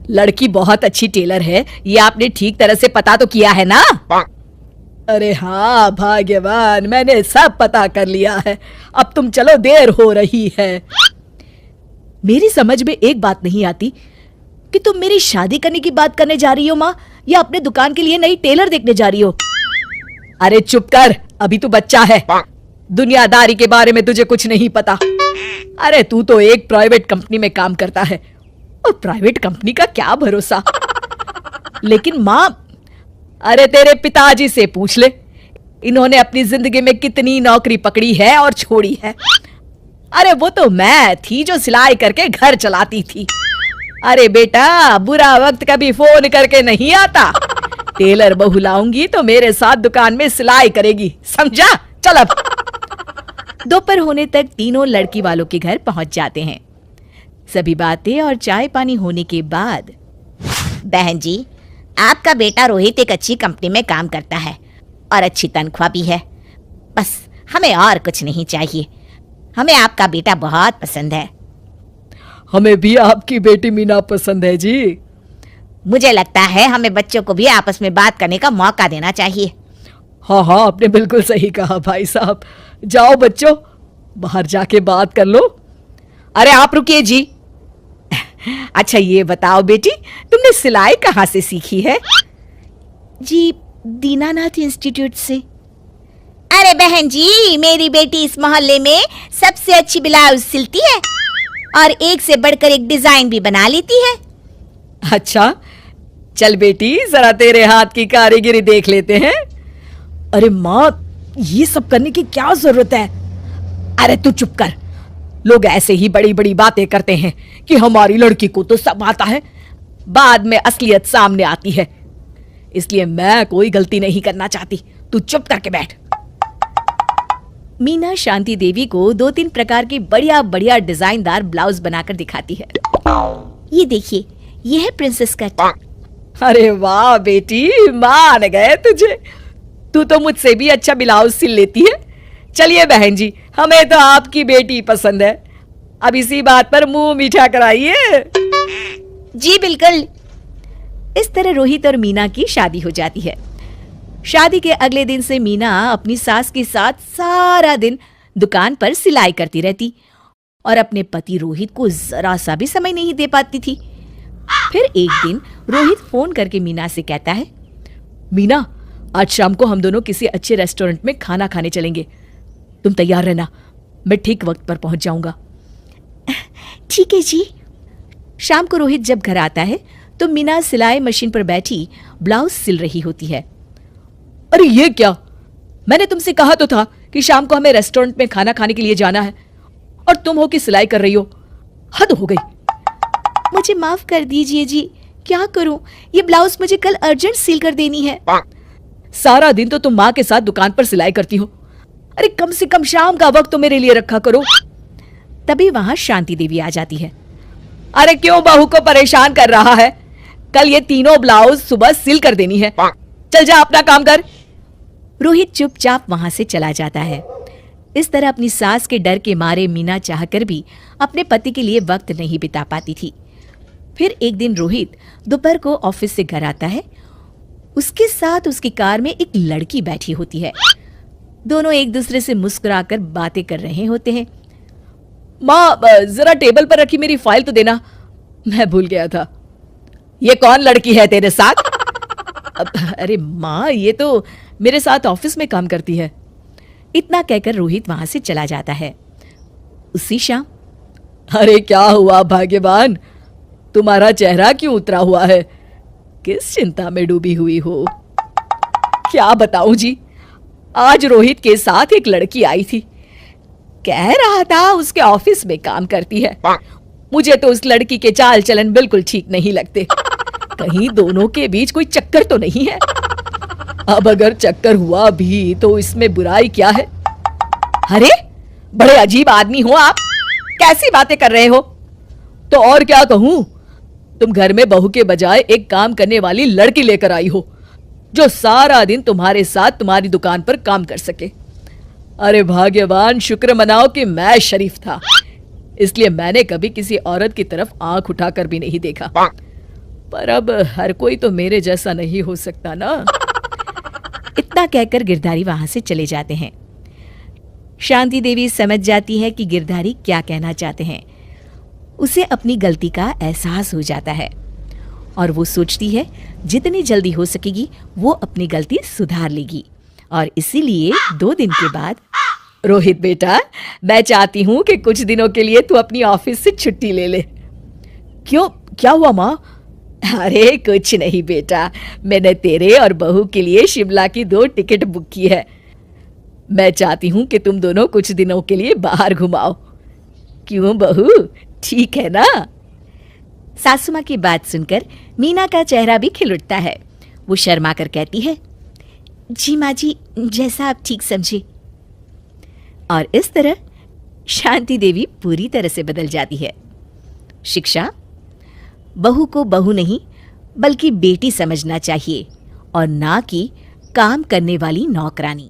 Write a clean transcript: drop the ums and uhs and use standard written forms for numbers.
लड़की बहुत अच्छी टेलर है, ये आपने ठीक तरह से पता तो किया है ना? अरे हाँ भाग्यवान, मैंने सब पता कर लिया है। अब तुम चलो, देर हो रही है। मेरी समझ में एक बात नहीं आती कि तुम मेरी शादी करने की बात करने जा रही हो माँ, या अपने दुकान के लिए नई टेलर देखने जा रही हो? अरे चुप कर, अभी तू बच्चा है, दुनियादारी के बारे में तुझे कुछ नहीं पता। अरे तू तो एक प्राइवेट कंपनी में काम करता है, और प्राइवेट कंपनी का क्या भरोसा। लेकिन माँ, अरे तेरे पिताजी से पूछ ले, इन्होंने अपनी जिंदगी में कितनी नौकरी पकड़ी है और छोड़ी है। अरे वो तो मैं थी जो सिलाई करके घर चलाती थी। अरे बेटा, बुरा वक्त कभी फोन करके नहीं आता। टेलर बहू लाऊंगी तो मेरे साथ दुकान में सिलाई करेगी, समझा? चल अब। दोपहर होने तक तीनों लड़की वालों के घर पहुंच जाते हैं। सभी बातें और चाय पानी होने के बाद, बहन जी, आपका बेटा रोहित एक अच्छी कंपनी में काम करता है और अच्छी तनख्वाह भी है। बस हमें और कुछ नहीं चाहिए। हमें आपका बेटा बहुत पसंद है। हमें भी आपकी बेटी मीना पसंद है जी। मुझे लगता है हमें बच्चों को भी आपस में बात करने का मौका देना चाहिए। हाँ हाँ, आपने बिल्कुल सही कहा भाई साहब। जाओ बच्चों, बाहर जाके बात कर लो। अरे आप रुकिए जी। अच्छा ये बताओ बेटी, तुमने सिलाई कहाँ से सीखी है? जी, दीनानाथ इंस्टीट्यूट से। अरे बहन जी, मेरी बेटी इस मोहल्ले में सबसे अच्छी ब्लाउज सिलती है और एक से बढ़कर एक डिजाइन भी बना लेती है। अच्छा, चल बेटी, जरा तेरे हाथ की कारीगरी देख लेते हैं। अरे माँ, ये सब करने की क्या जरूरत है? अरे तू चुप कर। लोग ऐसे ही बड़ी बड़ी बातें करते हैं कि हमारी लड़की को तो सब आता है, बाद में असलियत सामने आती है। इसलिए मैं कोई गलती नहीं करना चाहती, तू चुप करके बैठ। मीना शांति देवी को 2-3 प्रकार की बढ़िया बढ़िया डिजाइनदार ब्लाउज बनाकर दिखाती है। ये देखिए, ये है प्रिंसेस कट। अरे वाह बेटी, मान गए तुझे। तू तो मुझसे भी अच्छा ब्लाउज सिल लेती है। चलिए बहन जी, हमें तो आपकी बेटी पसंद है। अब इसी बात पर मुंह मीठा कराइए। जी बिल्कुल। इस तरह रोहित और मीना की शादी हो जाती है। शादी के अगले दिन से मीना अपनी सास के साथ सारा दिन दुकान पर सिलाई करती रहती और अपने पति रोहित को जरा सा भी समय नहीं दे पाती थी। फिर एक दिन रोहित फोन करके मीना से कहता है, मीना, आज शाम को हम दोनों किसी अच्छे रेस्टोरेंट में खाना खाने चलेंगे। तुम तैयार रहना, मैं ठीक वक्त पर पहुंच जाऊंगा। ठीक है जी। शाम को रोहित जब घर आता है तो मीना सिलाई मशीन पर बैठी ब्लाउज सिल रही होती है। अरे ये क्या? मैंने तुमसे कहा तो था कि शाम को हमें रेस्टोरेंट में खाना खाने के लिए जाना है, और तुम हो कि सिलाई कर रही हो। हद हो गई। मुझे माफ कर दीजिए जी, क्या करूं, ये ब्लाउज मुझे कल अर्जेंट सिल कर देनी है। सारा दिन तो तुम माँ के साथ दुकान पर सिलाई करती हो। अरे कम से कम शाम का वक्त तो मेरे लिए रखा करो। तभी वहां शांति देवी आ जाती है। अरे क्यों बहू को परेशान कर रहा है? कल ये तीनों ब्लाउज सुबह सिल कर देनी है। चल जा, अपना काम कर। रोहित चुपचाप वहां से चला जाता है। इस तरह अपनी सास के डर के मारे मीना चाहकर भी अपने पति के लिए वक्त नहीं बिता पाती थी। फिर एक दिन रोहित दोपहर को ऑफिस से घर आता है। उसके साथ उसकी कार में एक लड़की बैठी होती है। दोनों एक दूसरे से मुस्कुराकर बातें कर रहे होते हैं। माँ, जरा टेबल पर रखी मेरी फाइल तो देना, मैं भूल गया था। ये कौन लड़की है तेरे साथ? अरे माँ, ये तो मेरे साथ ऑफिस में काम करती है। इतना कहकर रोहित वहां से चला जाता है। उसी शाम, अरे क्या हुआ भाग्यवान, तुम्हारा चेहरा क्यों उतरा हुआ है? किस चिंता में डूबी हुई हो? क्या बताऊं जी, आज रोहित के साथ एक लड़की आई थी। कह रहा था उसके ऑफिस में काम करती है। मुझे तो उस लड़की के चाल चलन बिल्कुल ठीक नहीं लगते। कहीं दोनों के बीच कोई चक्कर तो नहीं है? अब अगर चक्कर हुआ भी तो इसमें बुराई क्या है? अरे बड़े अजीब आदमी हो आप, कैसी बातें कर रहे हो? तो और क्या कहूं, तुम घर में बहू के बजाय एक काम करने वाली लड़की लेकर आई हो जो सारा दिन तुम्हारे साथ तुम्हारी दुकान पर काम कर सके। अरे भाग्यवान, शुक्र मनाओ कि मैं शरीफ था, इसलिए मैंने कभी किसी औरत की तरफ आंख उठाकर भी नहीं देखा। पर अब हर कोई तो मेरे जैसा नहीं हो सकता ना। इतना कहकर गिरधारी वहां से चले जाते हैं। शांति देवी समझ जाती है कि गिरधारी क्या कहना चाहते हैं। उसे अपनी गलती का एहसास हो जाता है और वो सोचती है जितनी जल्दी हो सकेगी वो अपनी गलती सुधार लेगी। और इसीलिए 2 दिन के बाद, रोहित बेटा, मैं चाहती हूं कि कुछ दिनों के लिए तू अपनी ऑफिस से छुट्टी ले ले। क्यों, क्या हुआ माँ? अरे कुछ नहीं बेटा, मैंने तेरे और बहू के लिए शिमला की 2 टिकट बुक की है। मैं चाहती हूं कि तुम दोनों कुछ दिनों के लिए बाहर घुमाओ। क्यों बहू, ठीक है ना? सासू माँ की बात सुनकर मीना का चेहरा भी खिल उठता है। वो शर्मा कर कहती है, जी माँ जी, जैसा आप ठीक समझे। और इस तरह शांति देवी पूरी तरह से बदल जाती है। शिक्षा, बहू को बहू नहीं बल्कि बेटी समझना चाहिए और ना कि काम करने वाली नौकरानी।